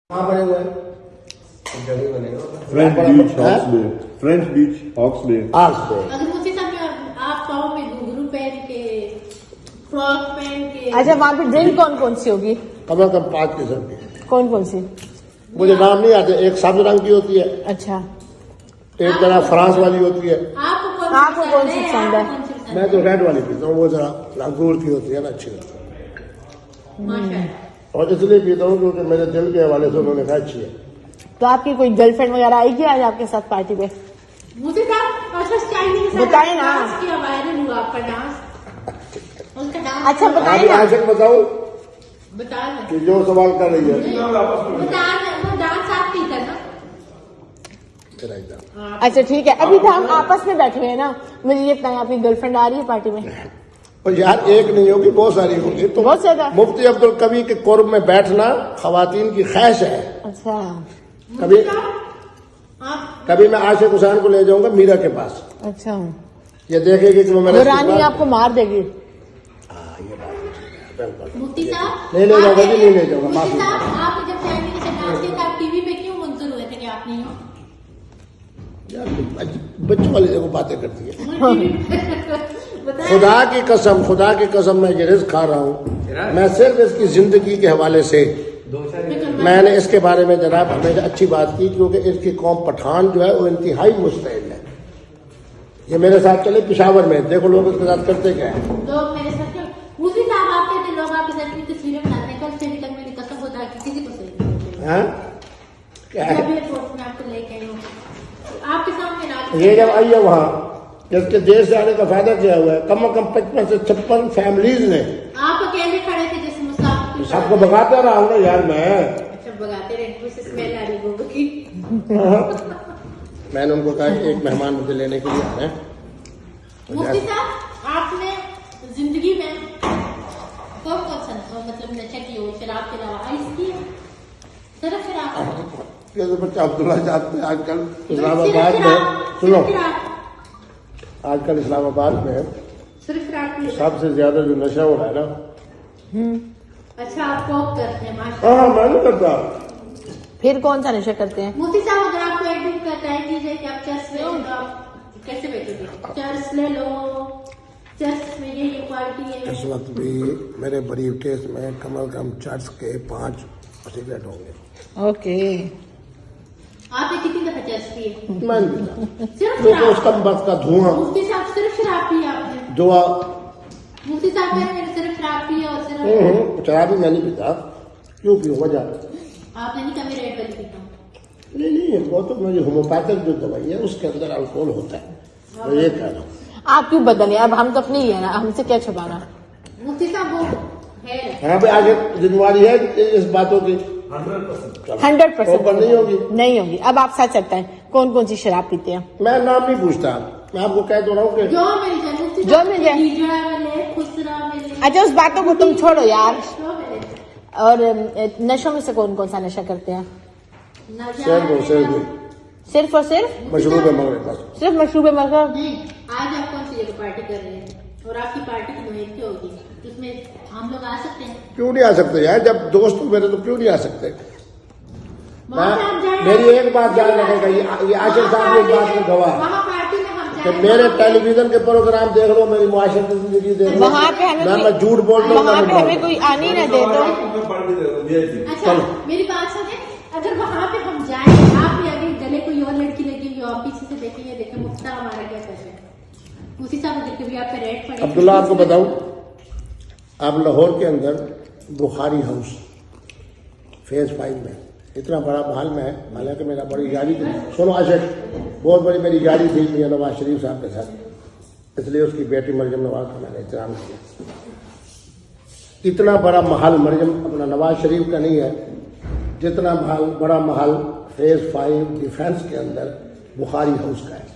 کہاں بنے ہوئے ہیں؟ فرینچ بیچ ہاکس بے. اگر مجھے آپ پاؤں میں گھنگرو پہن کے فراک پہن کے. اچھا وہاں پہ ڈرنک کون کون سی ہوگی؟ کم از کم 5 قسم کی. کون کون سی؟ مجھے نام نہیں آتے. ایک سبز رنگ کی ہوتی ہے, اچھا ایک طرح فرانس والی ہوتی ہے. آپ کو کون سی پسند ہے؟ میں تو ریڈ والی پیتا ہوں, وہ ذرا انگور کی ہوتی ہے نا, اچھی ہوتی ہے. اور اس لیے پیتا ہوں کیونکہ میرے دل کے حوالے سے انہوں نے کہا اچھی ہے. تو آپ کی کوئی گرل فرینڈ وغیرہ آئے گی آج آپ کے ساتھ پارٹی پہ؟ مجھے بتائیں نا. وائرل ہوا آپ کا ڈانس. اچھا بتائیں ابھی نا. عاشق بتاؤں بتا کہ جو سوال کر رہی ہے ڈانس آپ کی کرنا. اچھا ٹھیک ہے, ابھی تو ہم آپس میں بیٹھے ہوئے ہیں نا. مجھے یہ بتائیں آپ کی گرل فرینڈ آ رہی ہے پارٹی میں؟ اور یار ایک نہیں ہوگی, بہت ساری ہوگی. تو بہت زیادہ. مفتی عبدالقوی کے قرب میں بیٹھنا خواتین کی خواہش ہے. اچھا کبھی میں عاشق حسین کو لے جاؤں گا میرا کے پاس, اچھا. یہ دیکھے گی کہ وہ میرا رانی آپ کو مار دے گی. مفتی صاحب نہیں لے جاؤں گا, نہیں لے جاؤں گا. مفتی معافی. صاحب آپ جب فیملی کے ساتھ ڈانس کیا تھا آپ ٹی وی پہ کیوں منظر ہوئے تھے کہ آپ نہیں ہو؟ یار بچوں والی دیکھو باتیں کرتی ہے. خدا کی قسم میں یہ رزق کھا رہا ہوں. میں صرف اس کی زندگی کے حوالے سے میں نے اس کے بارے میں جناب ہمیشہ اچھی بات کی, کیونکہ اس کی قوم پٹھان جو ہے وہ انتہائی مستعد ہے. یہ میرے ساتھ چلے پشاور میں, دیکھو لوگ اس کے ساتھ کرتے کیا ہے. لوگ میرے ساتھ اسی صاحب آپ کہتے لوگ آپ کے ساتھ کی تصویریں بناتے ہیں. کل سے بھی تک میری قسم ہوتا ہے کہ کسی کو صحیح کیا ہے میں آپ کو لے کے آئی ہوں آپ کے سامنے. یہ جب آئیے وہاں, جس کے دیر سے آنے کا فائدہ کیا ہوا ہے, کم از کم 55 سے 56 فیملیز نے. آپ اکیلے کھڑے تھے جیسے مسافر. سب کو بگاتا رہا ہوں نا یار میں. اچھا بگاتے رہے, مجھ سے اسمیل آ رہی گوبر کی. میں نے ان کو کہا کہ ایک مہمان مجھے لینے کے لیے آ رہے ہیں. مفتی صاحب آپ نے زندگی میں کون سا مطلب نشہ کی ہو شراب کے علاوہ آئس کی ہے؟ صرف شراب. بچہ عبداللہ صاحب آج کل اسلام آباد میں سنو, آج کل اسلام آباد میں صرف شراب کی. سب سے زیادہ جو نشہ ہو رہا ہے نا. اچھا آپ کوک کرتے ہیں ماشاء ہاں میں نہیں کرتا. پھر کون سا نشہ کرتے ہیں؟ مفتی صاحب اگر آپ کو ایک دن کا ٹائم دیجیے کہ آپ چرس لے تو آپ کیسے بیٹھو گے؟ چرس لے لو, چرس میں یہ کوالٹی ہے. اس وقت بھی میرے بریف کیس میں کم از کم چرچ کے 5 سگریٹ ہوں گے. اوکے. آپ نے کتنی دفعہ چرس پی ہے؟ میں نہیں پیتا, صرف کیونکہ اس شراب. کا بس کا دھواں مفتی صاحب صرف شراب پی آپ نے؟ دعا. مفتی صاحب نے صرف شراب پی اور صرف شراب بھی میں نہیں پیتا. کیوں پیوں وجہ آپ نے نہیں کبھی ریڈ والی پیتا؟ نہیں, وہ تو میری ہوموپیتھک جو دوائی ہے اس کے اندر الکوہل ہوتا ہے. میں یہ کہہ رہا ہوں. آپ کیوں بدلے, اب ہم تو اپنی ہی ہے نا, ہم سے کیا چھپانا. مفتی صاحب وہ ہے یہاں پہ آگے ذمہ ہے اس باتوں کی 100% نہیں ہوگی. نہیں ہوگی. اب آپ سچ سکتے ہیں کون کون سی شراب پیتے ہیں؟ میں نام نہیں پوچھتا, میں آپ کو کہہ دو رہا ہوں کہ جو مل جائے. مفتی جو مل جائے. ہجڑا ملے, خسرا ملے. اچھا اس باتوں کو تم چھوڑو یار. جو ملے. اور نشوں میں سے کون کون سا نشہ کرتے ہیں؟ صرف اور صرف مشروب مغرب بس. صرف مشروب مذہب. آج آپ کون سی جگہ پارٹی کر رہے ہیں اور آپ کی پارٹی کی نوعیت کیا ہوگی؟ اس میں ہم لوگ آ سکتے ہیں؟ کیوں نہیں آ سکتے یار, جب دوست میرے تو کیوں نہیں آ سکتے. وہاں پہ ہم جائیں. میری ایک بات یاد رکھے گا, یہ عاشق صاحب اس بات میں گواہ ہے وہاں پارٹی میں ہم کہ جائیں. میرے ٹیلی ویژن کے پروگرام دیکھ لو, میری معاشرتی زندگی دیکھ لو, وہاں پہ ہمیں میں جھوٹ بولتا ہوں. وہاں پہ ہمیں کوئی آنے نہ دے تو. اچھا میری بات سنیں, اگر وہاں پہ ہم جائیں, آپ بھی اگر گلے کوئی اور لڑکی لگیں گی اور پیچھے سے دیکھیں گے, دیکھیں مفتا ہمارا کیا کر رہے ہیں. اسی صاحب اگر کبھی آپ پہ ریٹ پڑے. عبداللہ آپ کو بتاؤں, آپ لاہور کے اندر بخاری ہاؤس فیز 5 میں اتنا بڑا محل میں ہے, حالانکہ میرا بڑی یاری تھی. سنو عاشق, بہت بڑی میری یاری تھی میاں نواز شریف صاحب کے ساتھ, اس لیے اس کی بیٹی مریم نواز کا میں نے احترام کیا. اتنا بڑا محل مریم اپنا نواز شریف کا نہیں ہے جتنا بڑا محل فیز 5 ڈیفینس کے اندر بخاری ہاؤس کا ہے.